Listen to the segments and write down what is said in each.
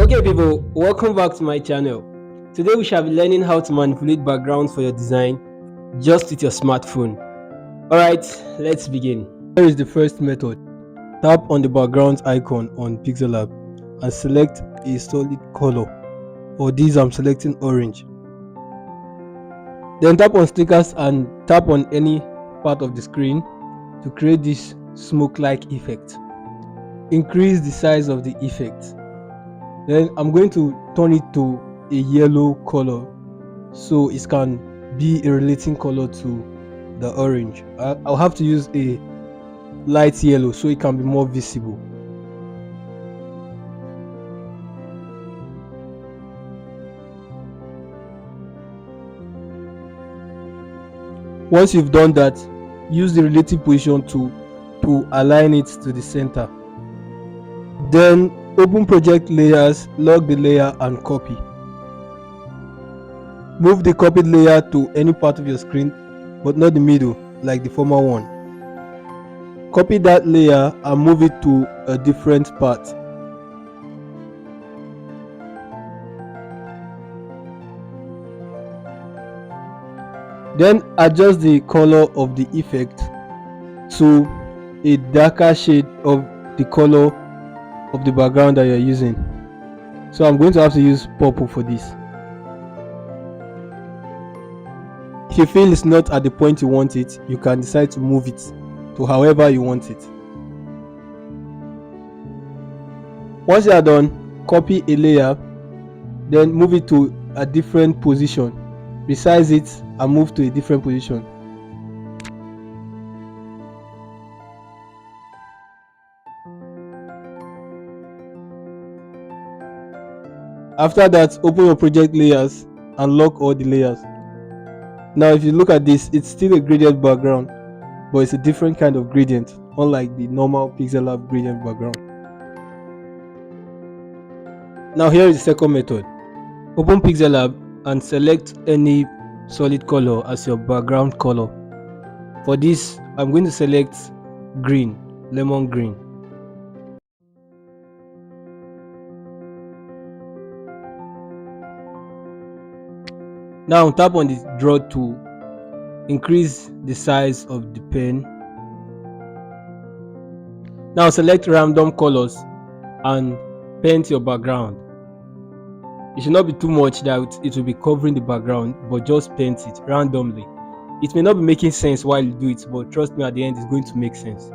Okay people, welcome back to my channel. Today we shall be learning how to manipulate backgrounds for your design just with your smartphone. Alright, let's begin. Here is the first method. Tap on the background icon on PIXELLAB and select a solid color. For this I'm selecting orange. Then tap on stickers and tap on any part of the screen to create this smoke-like effect. Increase the size of the effect. Then I'm going to turn it to a yellow color so it can be a relating color to the orange. I'll have to use a light yellow so it can be more visible. Once you've done that, use the relative position to align it to the center. Then open project layers, lock the layer and copy. Move the copied layer to any part of your screen but not the middle like the former one. Copy that layer and move it to a different part. Then adjust the color of the effect to a darker shade of the color of the background that you're using. So I'm going to have to use purple for this. If you feel it's not at the point you want it, you can decide to move it to however you want it. Once you are done, copy a layer, then move it to a different position, resize it and move to a different position. After that, open your project layers and lock all the layers. Now if you look at this, it's still a gradient background, but it's a different kind of gradient, unlike the normal PIXELLAB gradient background. Now here is the second method. Open PIXELLAB and select any solid color as your background color. For this, I'm going to select green, lemon green. Now tap on the draw tool, increase the size of the pen. Now select random colors and paint your background. It should not be too much that it will be covering the background, but just paint it randomly. It may not be making sense while you do it, but trust me, at the end it's going to make sense.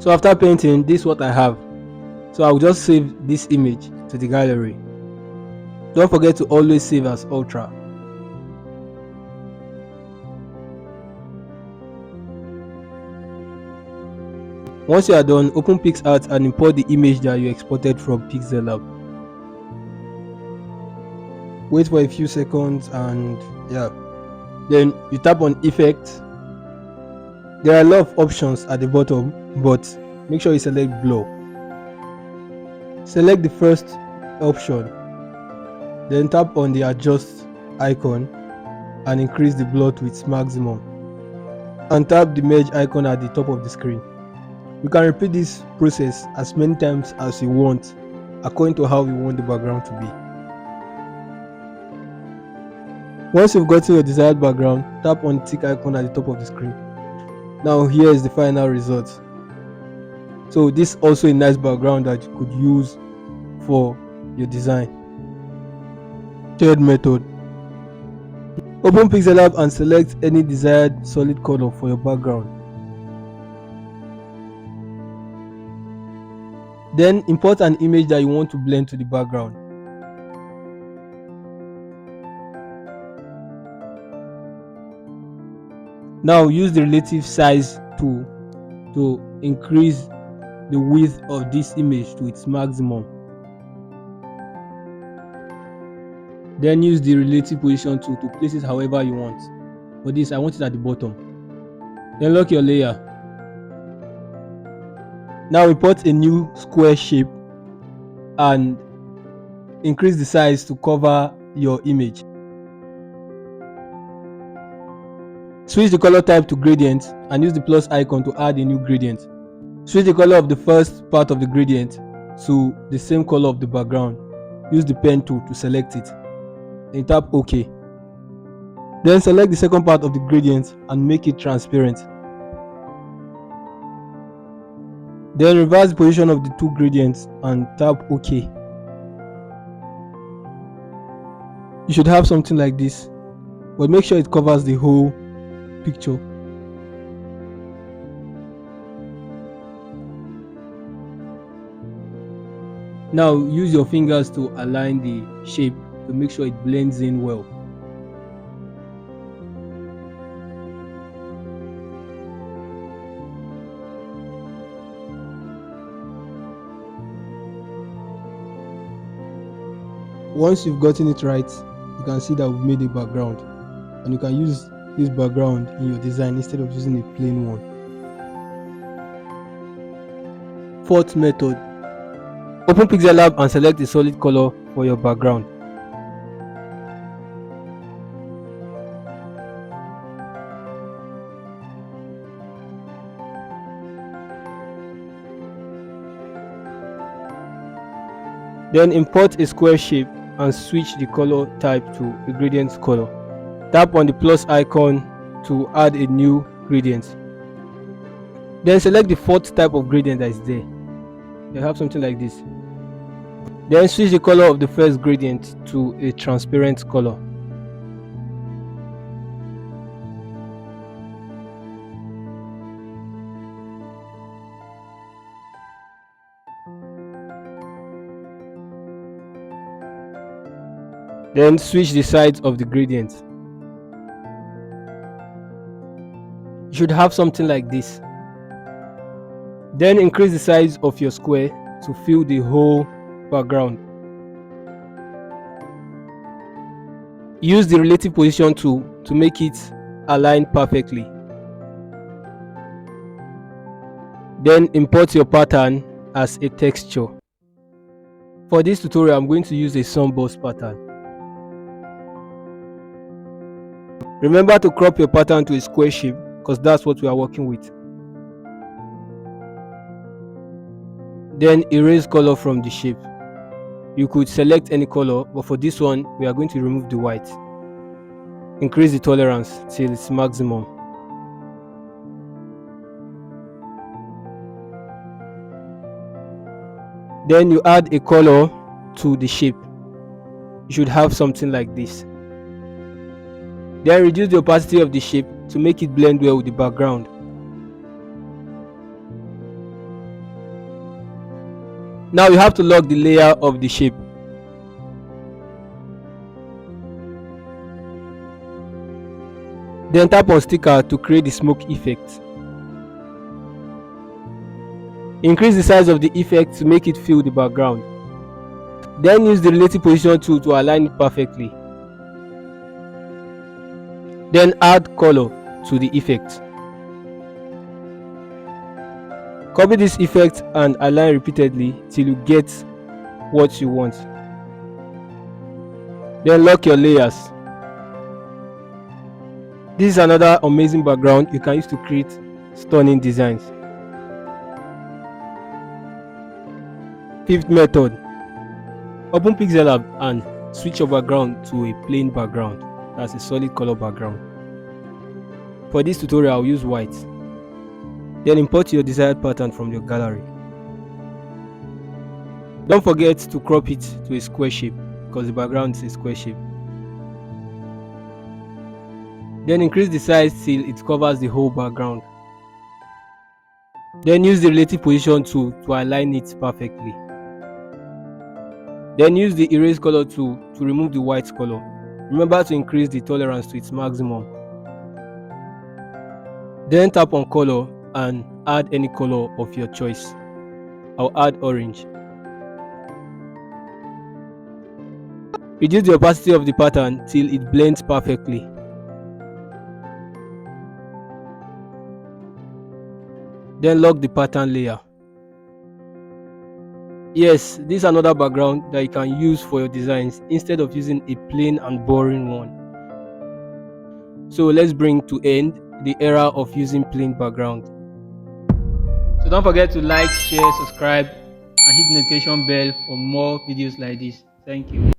So after painting, this is what I have. So I'll just save this image to the gallery. Don't forget to always save as Ultra. Once you are done, open PIXART and import the image that you exported from PIXELLAB. Wait for a few seconds and yeah. Then you tap on Effect. There are a lot of options at the bottom, but make sure you select Blur. Select the first option, then tap on the Adjust icon and increase the blur to its maximum, and tap the Merge icon at the top of the screen. You can repeat this process as many times as you want according to how you want the background to be. Once you've gotten your desired background, tap on the tick icon at the top of the screen. Now here is the final result. So this is also a nice background that you could use for your design. Third method. Open PIXELLAB and select any desired solid color for your background. Then import an image that you want to blend to the background. Now use the relative size tool to increase the width of this image to its maximum. Then use the relative position tool to place it however you want. For this, I want it at the bottom. Then lock your layer. Now import a new square shape and increase the size to cover your image. Switch the color type to gradient and use the plus icon to add a new gradient. Switch the color of the first part of the gradient to the same color of the background. Use the pen tool to select it. Then tap OK. Then select the second part of the gradient and make it transparent. Then reverse the position of the two gradients and tap OK. You should have something like this, but make sure it covers the whole picture. Now use your fingers to align the shape to make sure it blends in well. Once you've gotten it right, you can see that we've made a background, and you can use this background in your design instead of using a plain one. Fourth method. Open PIXELLAB and select a solid color for your background. Then import a square shape and switch the color type to a gradient color. Tap on the plus icon to add a new gradient. Then select the fourth type of gradient that is there. You have something like this. Then switch the color of the first gradient to a transparent color. Then switch the sides of the gradient. You should have something like this. Then increase the size of your square to fill the whole background. Use the relative position tool to make it align perfectly. Then import your pattern as a texture. For this tutorial, I'm going to use a sunburst pattern. Remember to crop your pattern to a square shape because that's what we are working with. Then erase color from the shape. You could select any color, but for this one we are going to remove the white. Increase the tolerance till its maximum. Then you add a color to the shape. You should have something like this. Then reduce the opacity of the shape to make it blend well with the background. Now you have to lock the layer of the shape. Then tap on sticker to create the smoke effect. Increase the size of the effect to make it fill the background. Then use the relative position tool to align it perfectly. Then add color to the effect. Copy this effect and align repeatedly till you get what you want. Then lock your layers. This is another amazing background you can use to create stunning designs. Fifth method. Open PIXELLAB and switch your background to a plain background. That's a solid color background. For this tutorial, I'll use white. Then import your desired pattern from your gallery. Don't forget to crop it to a square shape because the background is a square shape. Then increase the size till it covers the whole background. Then use the relative position tool to align it perfectly. Then use the erase color tool to remove the white color. Remember to increase the tolerance to its maximum. Then tap on color and add any color of your choice. I'll add orange. Reduce the opacity of the pattern till it blends perfectly. Then lock the pattern layer. Yes, this is another background that you can use for your designs instead of using a plain and boring one. So let's bring to end the era of using plain background. So don't forget to like, share, subscribe, and hit the notification bell for more videos like this. Thank you.